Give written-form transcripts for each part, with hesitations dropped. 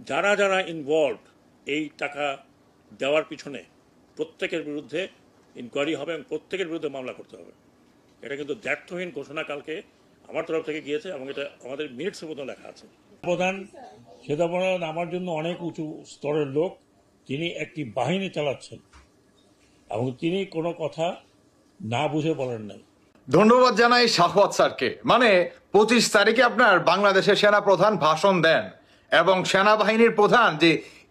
যারা যারা ইনভলভ এই টাকা দেওয়ার পিছনে প্রত্যেকের বিরুদ্ধে ইনকোয়ারি হবে এবং প্রত্যেকের বিরুদ্ধে মামলা করতে হবে। এটা কিন্তু দ্ব্যর্থহীন ঘোষণা কালকে আমার তরফ থেকে গিয়েছে এবং এটা আমাদের মিনিটসের মতো লেখা আছে। প্রধান সেনাপ্রধান আমার জন্য অনেক উঁচু স্তরের লোক, তিনি একটি বাহিনী চালাচ্ছেন এবং তিনি কোনো কথা না বুঝে বলেন নাই। ধন্যবাদ জানাই শাহওয়াত স্যারকে। মানে 25 তারিখে আপনার বাংলাদেশের সেনাপ্রধান ভাষণ দেন এবং সেনাবাহিনীর প্রধান যে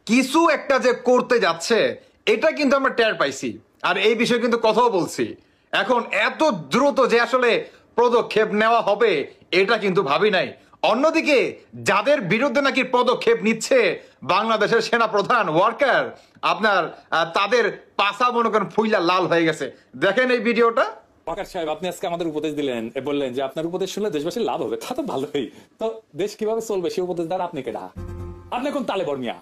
কিছু একটা যে করতে যাচ্ছে এটা কিন্তু আমরা টের পাইছি, আর এই বিষয়ে কিন্তু কথাও বলছি। এখন এত দ্রুত যে আসলে পদক্ষেপ নেওয়া হবে এটা কিন্তু ভাবি নাই। অন্যদিকে যাদের বিরুদ্ধে নাকি পদক্ষেপ নিচ্ছে বাংলাদেশের সেনাপ্রধান ওয়ার্কার, আপনার তাদের পাছা মনে করেন ফুইলা লাল হয়ে গেছে। দেখেন এই ভিডিওটা। ওয়াকার সাহেব, আপনি আজকে আমাদের উপদেশ দিলেন, বললেন যে আপনার উপদেশ শুনলে দেশবাসীর লাভ হবে। তা তো ভালোই, তো দেশ কিভাবে চলবে সেই উপদেশ দ্বারা আপনি কেডা? আপনি কোন তালে বর্মিয়া?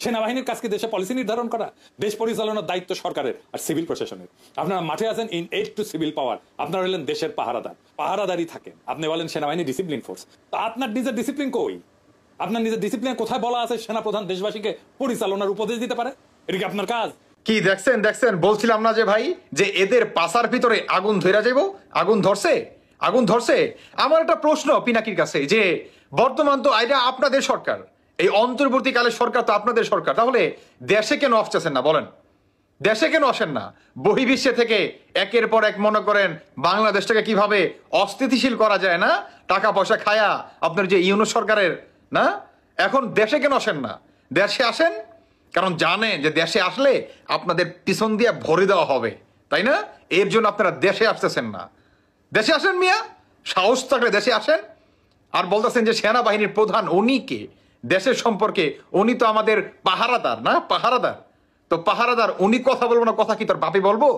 সেনাবাহিনীর কাজকে দেশে পলিসি নির্ধারণ করা, দেশ পরিচালনার দায়িত্ব সরকারের আর সিভিল প্রশাসনের। আপনারা মাঠে আছেন ইন এইড টু সিভিল পাওয়ার, আপনারা হলেন দেশের পাহারাদার, পাহারাদারই থাকেন। আপনি বলেন সেনাবাহিনী ডিসিপ্লিন ফোর্স, তা আপনার নিজের ডিসিপ্লিন কই? আপনার নিজের ডিসিপ্লিন কোথায় বলা আছে সেনাপ্রধান দেশবাসীকে পরিচালনার উপদেশ দিতে পারে? এটা কি আপনার কাজ? কি দেখছেন দেখছেন, বলছিলাম না যে ভাই যে এদের পাছার ভিতরে আগুন ধরে যাইব। আগুন ধরছে, আগুন ধরছে। আমার একটা প্রশ্ন পিনাকির কাছে, যে বর্তমান তো এটা আপনাদের সরকার, এই অন্তর্বর্তীকালে সরকার তো আপনাদের সরকার, তাহলে দেশে কেন আসতেছেন না বলেন? দেশে কেন আসেন না? বহির্বিশ্বে থেকে একের পর এক মনে করেন বাংলাদেশটাকে কিভাবে অস্থিতিশীল করা যায় না, টাকা পয়সা খায়া আপনার যে ইউনুস সরকারের না, এখন দেশে কেন আসেন না? দেশে আসেন কারণ জানেন যে দেশে আসলে আপনাদের পিছন দিয়ে ভরে দেওয়া হবে, তাই না? এর জন্য আপনারা দেশে আসতেছেন না। দেশে আসেন মিয়া, সাহস থাকলে দেশে আসেন। আর বলতেছেন যে সেনাবাহিনীর প্রধান উনি কে? দেশের সম্পর্কে উনি তো আমাদের পাহারাদার না, পাহারাদার। তো পাহারাদার উনি কথা বলবো না, কথা কি তোর বাপে বলবো?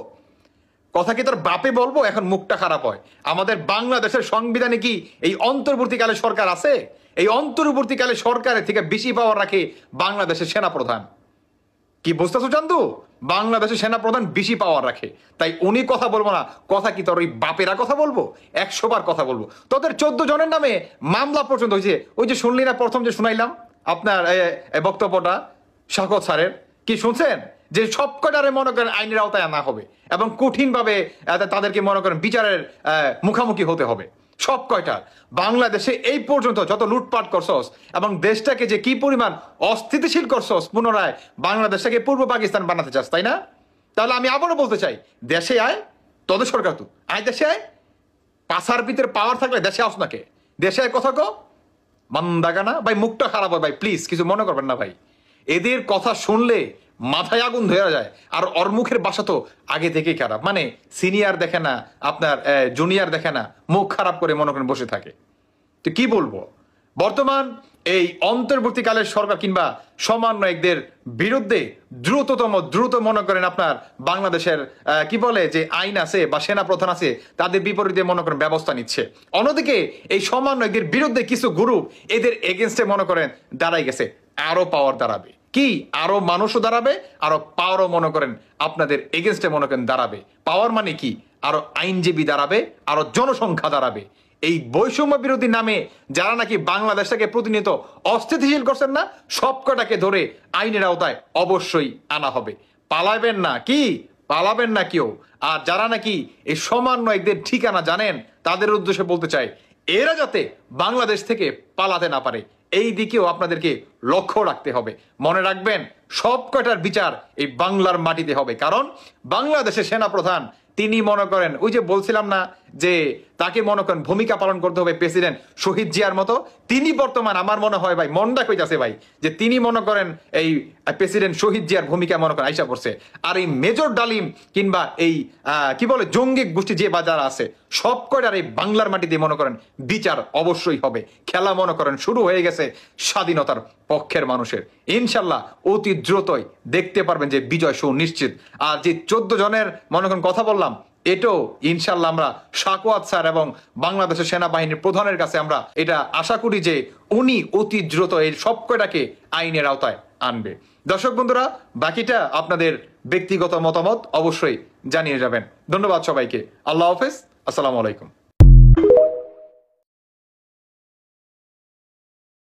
কথা কি তোর বাপে বলবো? এখন মুখটা খারাপ হয়। আমাদের বাংলাদেশের সংবিধানে কি এই অন্তর্বর্তীকালে সরকার আছে? এই অন্তর্বর্তীকালে সরকারের থেকে বেশি পাওয়ার রাখে বাংলাদেশের সেনাপ্রধান। কি বুঝতেছো চান্দু? বাংলাদেশের সেনাপ্রধান বেশি পাওয়ার রাখে, তাই উনি কথা বলবো না, কথা কি তোর ওই বাপেরা কথা বলবো? 100 বার কথা বলবো। তোদের 14 জনের নামে মামলা পর্যন্ত হয়েছে। ওই যে শুনলি না প্রথম যে শুনাইলাম আপনার বক্তব্যটা শাহওয়াত স্যারের, কি শুনছেন? যে সব কটারে মনে করেন আইনের আওতায় আনা হবে এবং কঠিনভাবে তাদেরকে মনে করেন বিচারের মুখামুখি হতে হবে। সব কয়টা বাংলাদেশে এই পর্যন্ত যত লুটপাট করছস এবং দেশটাকে যে কি পরিমাণ অস্থিতিশীল করছস, পুনরায় বাংলাদেশটাকে পূর্ব পাকিস্তান বানাতে চাস, তাই না? তাহলে আমি আবারও বলতে চাই, দেশে আয়, তোদের সরকার তো আয়, দেশে আয়। পাছার ভিতরে পাওয়ার থাকলে দেশে আস নাকে? দেশে আয় কথা কো মান্দাগানা ভাই। মুখটা খারাপ হয় ভাই, প্লিজ কিছু মনে করবেন না ভাই। এদের কথা শুনলে মাথায় আগুন ধরে যায়। আর ওর মুখের বাসা তো আগে থেকেই খারাপ, মানে সিনিয়র দেখে না, আপনার জুনিয়র দেখে না, মুখ খারাপ করে মনে করেন বসে থাকে। তো কি বলবো, বর্তমান এই অন্তর্বর্তীকালের সরকার কিংবা সমন্বয়কদের বিরুদ্ধে দ্রুত মনে করেন আপনার বাংলাদেশের কি বলে যে আইন আছে বা সেনা প্রধান আছে, তাদের বিপরীতে মনে করেন ব্যবস্থা নিচ্ছে। অন্যদিকে এই সমন্বয়কদের বিরুদ্ধে কিছু গ্রুপ এদের এগেনস্টে মনে করেন দাঁড়াই গেছে। আরো পাওয়ার দাঁড়াবে, কি আরো মানুষও দাঁড়াবে, আরো পাওয়ারও মনে করেন আপনাদের এগেনস্টে মনে করেন দাঁড়াবে। পাওয়ার মানে কি? আরো আইনজীবী দাঁড়াবে, আরো জনসংখ্যা দাঁড়াবে। এই বৈষম্য বিরোধী নামে যারা নাকি বাংলাদেশটাকে প্রতিনিয়ত অস্থিতিশীল করছেন না, সব কটাকে ধরে আইনের আওতায় অবশ্যই আনা হবে। পালাবেন না, কি পালাবেন না কেউ। আর যারা নাকি এই সমন্বয়কদের ঠিকানা জানেন, তাদের উদ্দেশ্যে বলতে চাই, এরা যাতে বাংলাদেশ থেকে পালাতে না পারে, এই দিকেও আপনাদেরকে লক্ষ্য রাখতে হবে। মনে রাখবেন, সব কটার বিচার এই বাংলার মাটিতে হবে। কারণ বাংলাদেশের সেনাপ্রধান তিনি মনে করেন, ওই যে বলছিলাম না যে তাকে মনে করেন ভূমিকা পালন করতে হবে প্রেসিডেন্ট শহীদ জিয়ার মতো। তিনি বর্তমান আমার মনে হয় ভাই, মনটা কইতাছে ভাই, যে তিনি মনে করেন এই প্রেসিডেন্ট শহীদ জিয়ার ভূমিকা মনে করেন আইসা পড়ছে। আর এই মেজর ডালিম কিংবা এই কি বলে জঙ্গি গোষ্ঠী যে বাজার আছে, সব কয়টার এই বাংলার মাটিতে মনে করেন বিচার অবশ্যই হবে। খেলা মনে করেন শুরু হয়ে গেছে স্বাধীনতার পক্ষের মানুষের। ইনশাল্লাহ অতি দ্রুতই দেখতে পারবেন যে বিজয় সুনিশ্চিত। আর যে 14 জনের মনে করেন কথা বললাম, এটাও ইনশাল্লাহ আমরা শাহওয়াত স্যার এবং বাংলাদেশের সেনাবাহিনীর প্রধানের কাছে আমরা এটা আশা করি যে উনি অতি দ্রুত এই সব কয়টাকে আইনের আওতায় আনবে। দর্শক বন্ধুরা, বাকিটা আপনাদের ব্যক্তিগত মতামত অবশ্যই জানিয়ে যাবেন। ধন্যবাদ সবাইকে। আল্লাহ হাফেজ, আসসালামু আলাইকুম।